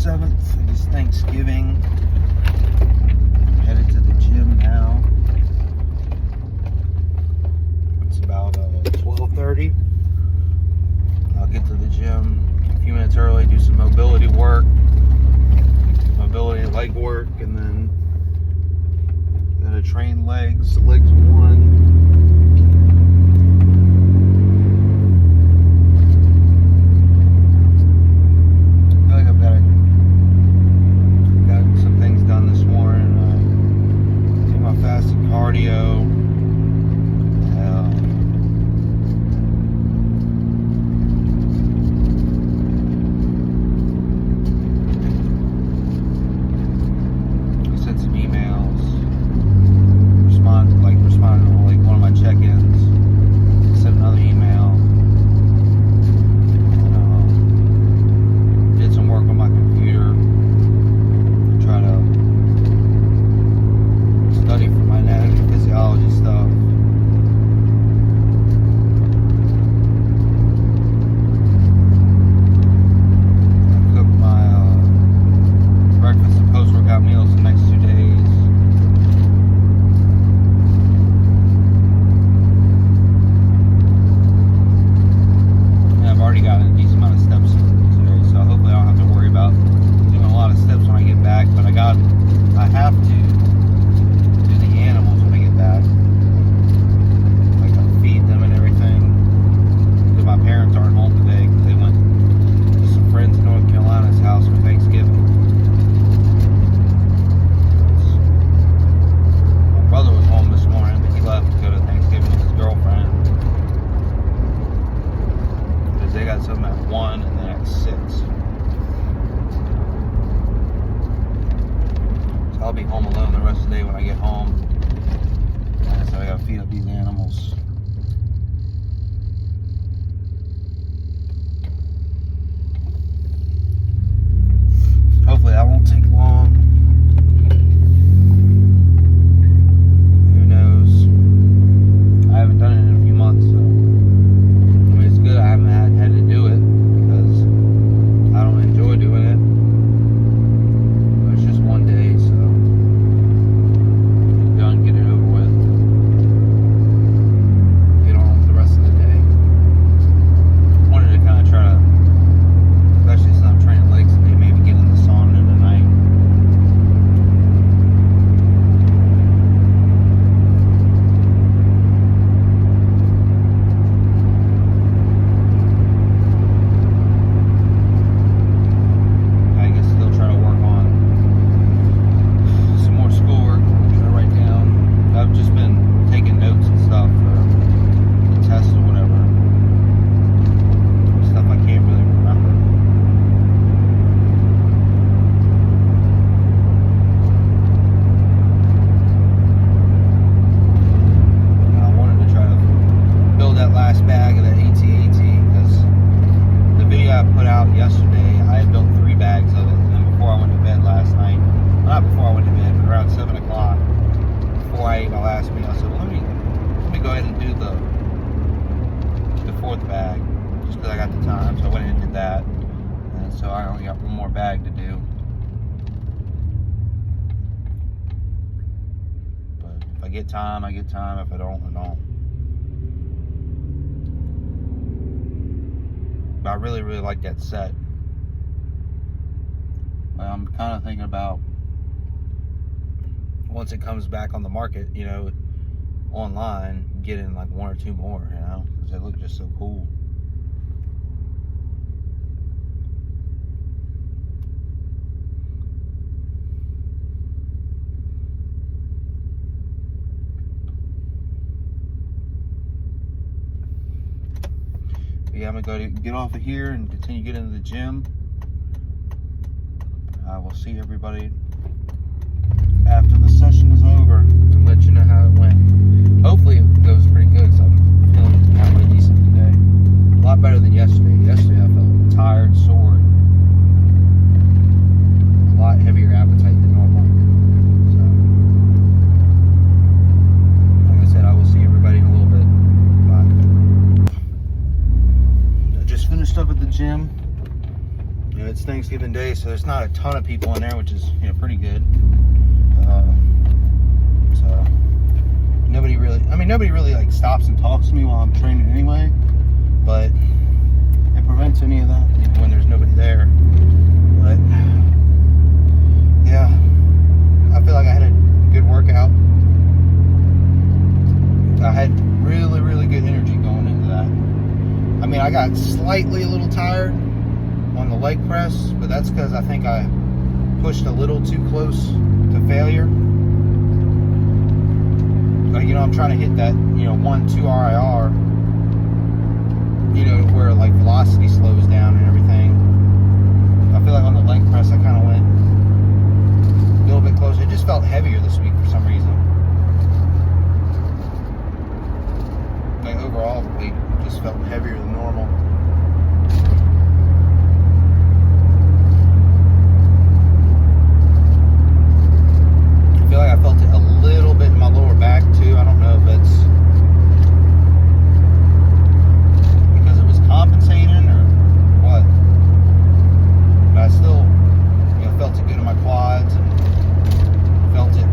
7th. It is Thanksgiving. Headed to the gym now. It's about 12:30. I'll get to the gym a few minutes early, do some mobility work, mobility leg work, and then gonna train legs. Legs 1. Cardio. Sent some emails. Responded to like one of my check-ins. Sent another email. Did some work on my computer. Try to study for my anatomy and physiology stuff. I cooked my breakfast and post-workout meals the next 2 days. And I've already gotten a decent amount of steps today, so hopefully I don't have to worry about doing a lot of steps when I get back, but I have to animals when I get back. I gotta feed them and everything. Because my parents aren't home today because they went to some friends in North Carolina's house for Thanksgiving. My brother was home this morning, but he left to go to Thanksgiving with his girlfriend. Because they got something at 1 and then at 6. So I'll be home alone the rest of the day when I get home. So I gotta feed up these animals. Hopefully that won't take long. Who knows? I haven't done it in a few months, so I mean it's good I haven't had to do it because I don't enjoy doing it. But it's just one day, so done, get it over with. Get on with the rest of the day. Wanted to kind of try to, especially since I'm training legs today, maybe get in the sauna tonight. I guess still try to work on some more schoolwork. Try to write down. I've just been taking notes and stuff for the test or whatever. Stuff I can't really remember. And I wanted to try to build that last bag of that AT-AT because the video I put out yesterday, I had built 3 bags of it. And then before I went to bed last night, not before I went to bed, but around 7 o'clock, before I ate my last meal, I said, well, let me go ahead and do the 4th bag, just because I got the time. So I went ahead and did that, and so I only got 1 more bag to do. But if I get time, I get time. If I don't, I don't. But I really, really like that set. But I'm kind of thinking about, once it comes back on the market, you know, online, getting like 1 or 2 more, you know, because they look just so cool. But yeah, I'm gonna get off of here and continue getting into the gym. I will see everybody after the session is over and let you know how it went. Hopefully it goes pretty good because I'm feeling halfway decent today. A lot better than yesterday. Yesterday I felt tired, sore, a lot heavier appetite than normal. So, like I said, I will see everybody in a little bit. Bye. I just finished up at the gym. You know, it's Thanksgiving Day, so there's not a ton of people in there, which is, you know, pretty good. So nobody really like stops and talks to me while I'm training anyway, but it prevents any of that, even when there's nobody there. But yeah, I feel like I had a good workout. I had really, really good energy going into that. I mean, I got slightly a little tired on the leg press, but that's because I think I pushed a little too close to failure. You know, I'm trying to hit that, you know, 1-2 RIR, you know, where like velocity slows down and everything. I feel like on the leg press I kind of went a little bit closer. It just felt heavier this week for some reason. Like overall the weight just felt heavier than normal. I feel like I felt it a little bit in my lower back too. I don't know if it's because it was compensating or what, but I still, you know, felt it good in my quads and felt it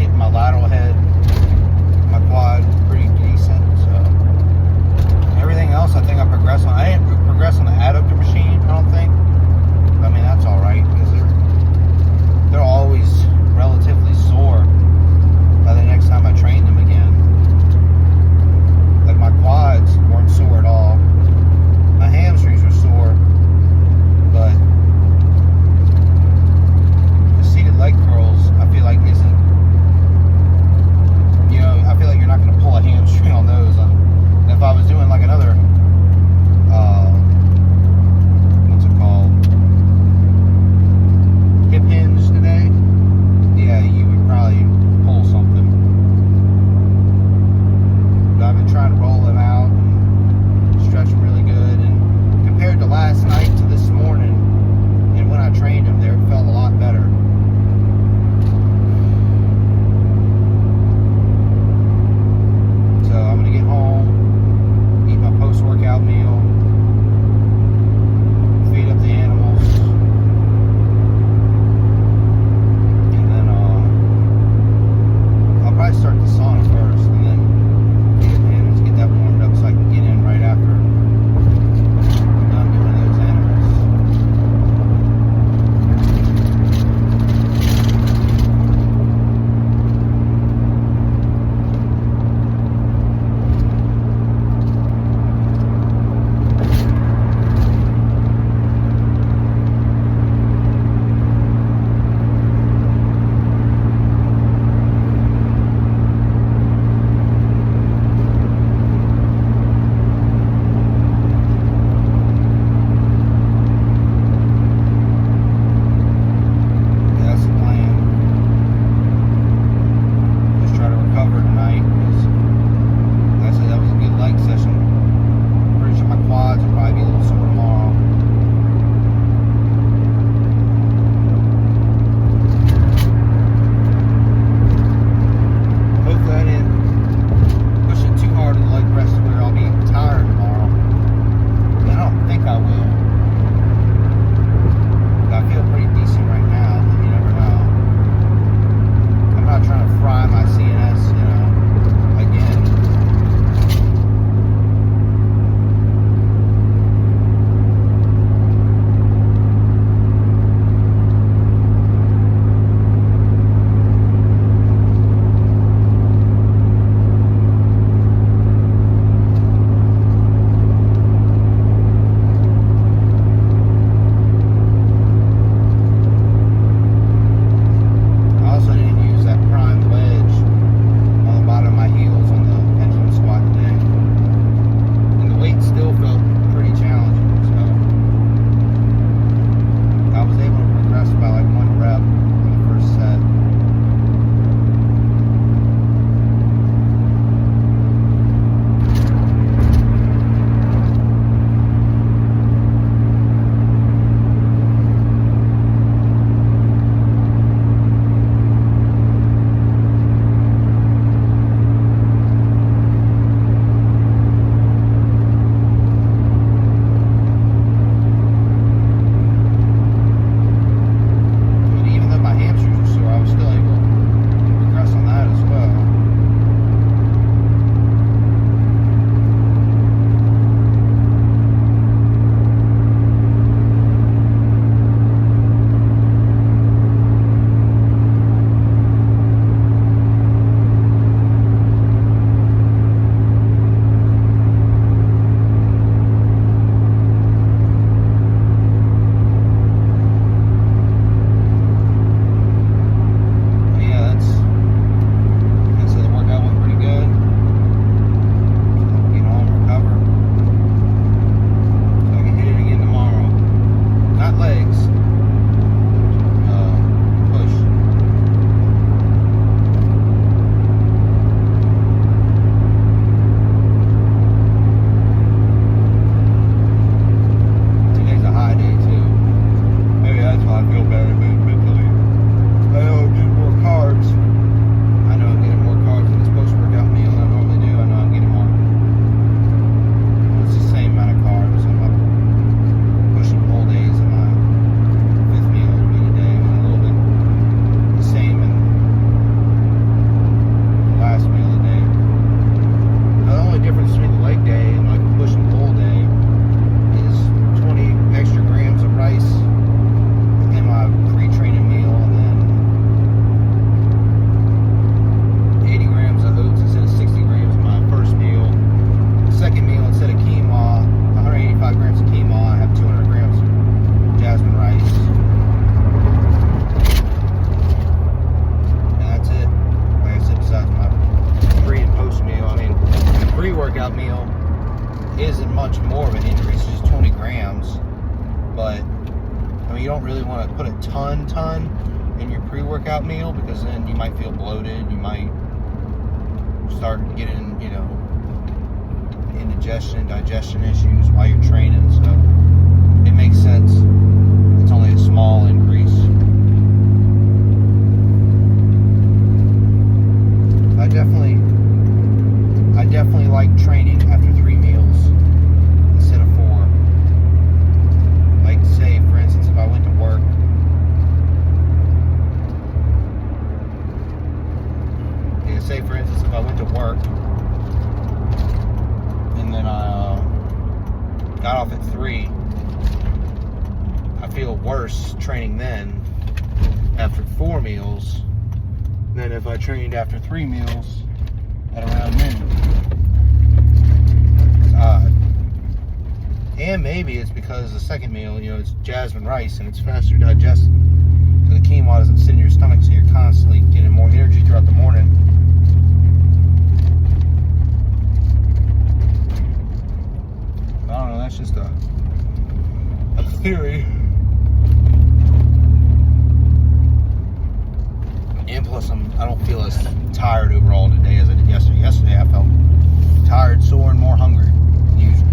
hit my lateral head, my quad pretty decent. So everything else I think I progressed on. I didn't progress on the adductor machine, I don't think. I mean, that's all right because they're always relatively sore by the next time I train them again. Like my quads weren't sore at all. My hamstrings were sore, but the seated leg curls I feel like isn't, you know, I feel like you're not going to pull a hamstring on those. And if I was doing like another what's it called, hip hinge today, yeah, you would probably pull something. But I've been trying to roll them out and stretch them really good. And compared to last night to this morning, and when I trained them there, it felt a lot better. So I'm gonna get home, eat my post-workout meal, feed up the animals, and then I'll probably start the sauna first, and then get that warmed up so I can get in right after I'm done doing those animals. isn't much more of an increase, just 20 grams. But I mean, you don't really want to put a ton in your pre-workout meal, because then you might feel bloated. You might start getting, indigestion, digestion issues while you're training. So it makes sense. It's only a small increase. I definitely like training after 3 meals instead of 4. Like, say, for instance, if I went to work, and then I got off at 3, I feel worse training then after 4 meals than if I trained after 3 meals at around noon. It's odd. And maybe it's because the second meal, it's jasmine rice and it's faster digested. So the quinoa doesn't sit in your stomach, so you're constantly getting more energy throughout the morning. I don't know, that's just a theory. And plus, I don't feel as tired overall today as I did yesterday. Yesterday, I felt tired, sore, and more hungry than usual.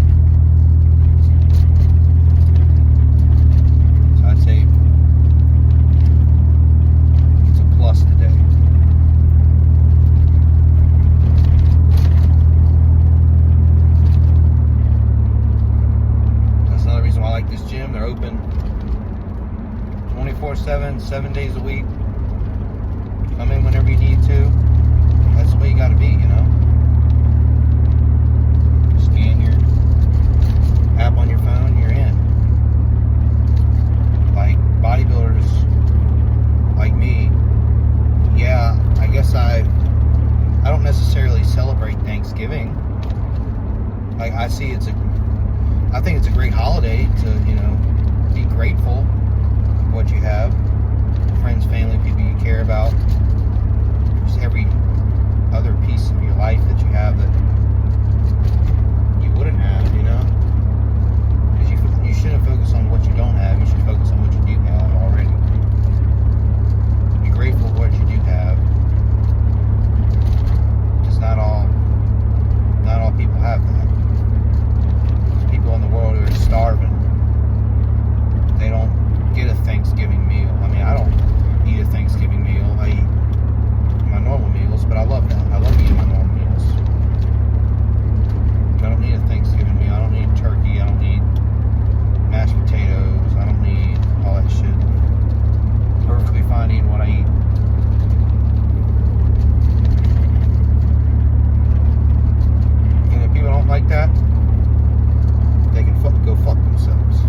So I'd say it's a plus today. That's another reason why I like this gym. They're open 24/7, 7 days a week. Come in whenever you need to. That's the way you gotta be, Scan your app on your phone, you're in. Like bodybuilders like me, yeah, I guess I don't necessarily celebrate Thanksgiving. Like, I think it's a great holiday to, be grateful for what you have. Friends, family, people you care about. Just every other piece of your life that you have that you wouldn't have, Because you shouldn't focus on what you don't have. You should focus on what you do have already. Be grateful for what you do have. Just not all people have that. There's people in the world who are starving. They don't get a Thanksgiving meal. I mean, I don't eat a Thanksgiving meal. I eat my normal meals, but I love that. I love eating my normal meals. I don't need a Thanksgiving meal. I don't need turkey. I don't need mashed potatoes. I don't need all that shit. Perfectly fine eating what I eat. And if people don't like that, they can go fuck themselves.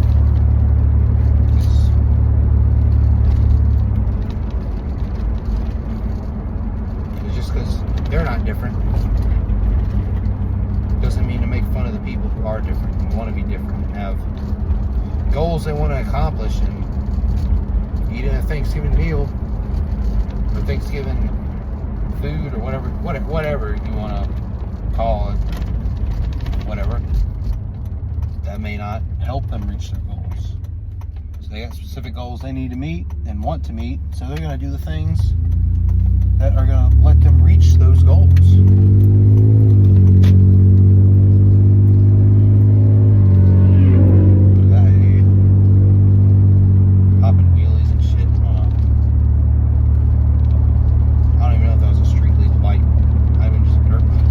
Because they're not different doesn't mean to make fun of the people who are different and want to be different and have goals they want to accomplish, and eating a Thanksgiving meal or Thanksgiving food or whatever you want to call it, whatever, that may not help them reach their goals. So they got specific goals they need to meet and want to meet, so they're going to do the things that are going to let them reach those goals. Look at that idiot. Popping wheelies and shit. I don't even know if that was a street legal bike. Not even just a dirt bike.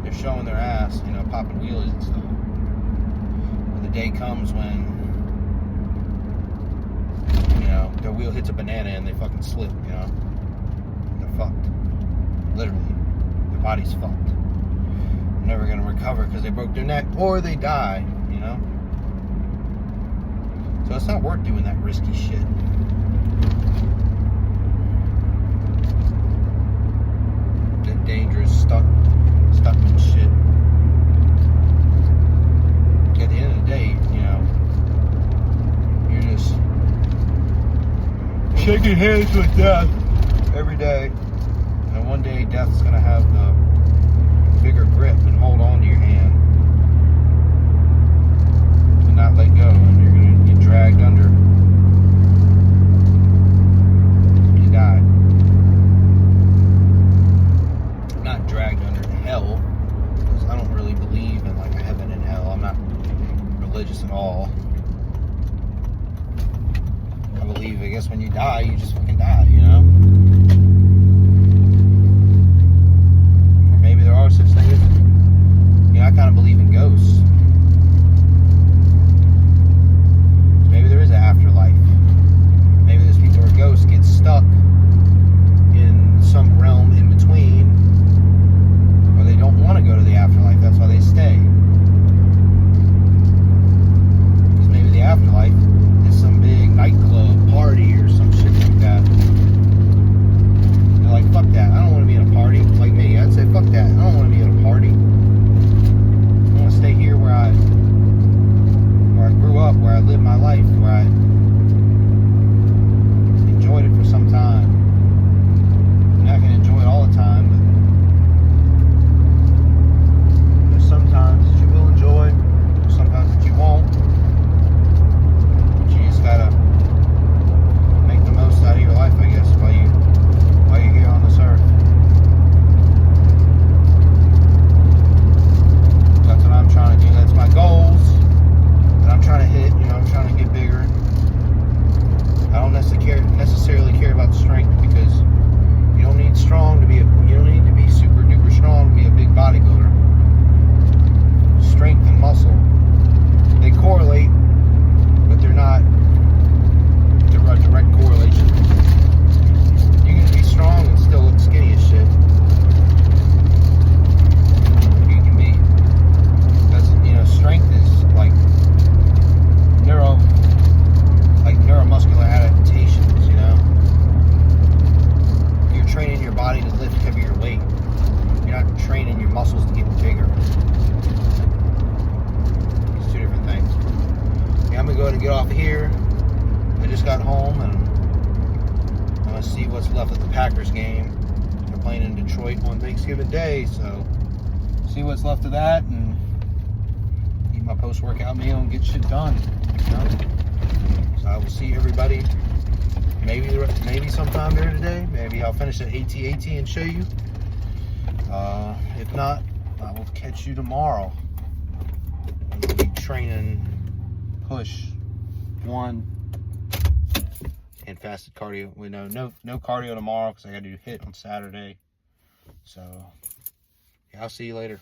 They're showing their ass, popping wheelies and stuff. When the day comes when their wheel hits a banana and they fucking slip, They're fucked. Literally. Their body's fucked. They're never gonna recover because they broke their neck or they die, So it's not worth doing that risky shit. That dangerous, stuck shit. At the end of the day, you're just shaking hands with death every day, and one day death's gonna have the bigger dragged under hell, because I don't really believe in like a heaven and hell. I'm not religious at all. I believe, I guess when you die, you just fucking die, you know? Or maybe there are such things. You know, I kind of believe in ghosts. Maybe there is an afterlife. Maybe those people who are ghosts get stuck in some realm in between, or they don't want to go to the afterlife. That's why they stay. Because maybe the afterlife is some big nightclub party or some shit like that. They're like, fuck that. I don't want to be in a party. Like me, I'd say, fuck that. I don't want to be in a party. I want to stay here where I grew up, where I lived my life, where I enjoyed it for some time. You're not going to enjoy it all the time, but there's some times that you will enjoy, there's sometimes that you won't. But you just gotta make the most out of your life, I guess, while you're here on this earth. That's what I'm trying to do. That's my goals that I'm trying to hit. You know, I'm trying to get bigger. I don't necessarily care about strength, because you don't need you don't need to be super duper strong to be a big bodybuilder. Strength and muscle, they correlate, but they're not a direct correlation. You can be strong and still look skinny as shit. You can be, because, you know, strength is like neuromuscular adaptations, you know. You're training your body to lift heavier weight. You're not training your muscles to get bigger. It's two different things. Yeah, I'm gonna go ahead and get off of here. I just got home and I'm gonna see what's left of the Packers game. They're playing in Detroit on Thanksgiving Day, so see what's left of that and eat my post-workout meal and get shit done. You know? So I will see everybody maybe sometime there today. Maybe I'll finish at AT and show you. If not, I will catch you tomorrow. I'm going to be training push 1 and fasted cardio. We know no cardio tomorrow because I got to do HIIT on Saturday. So yeah, I'll see you later.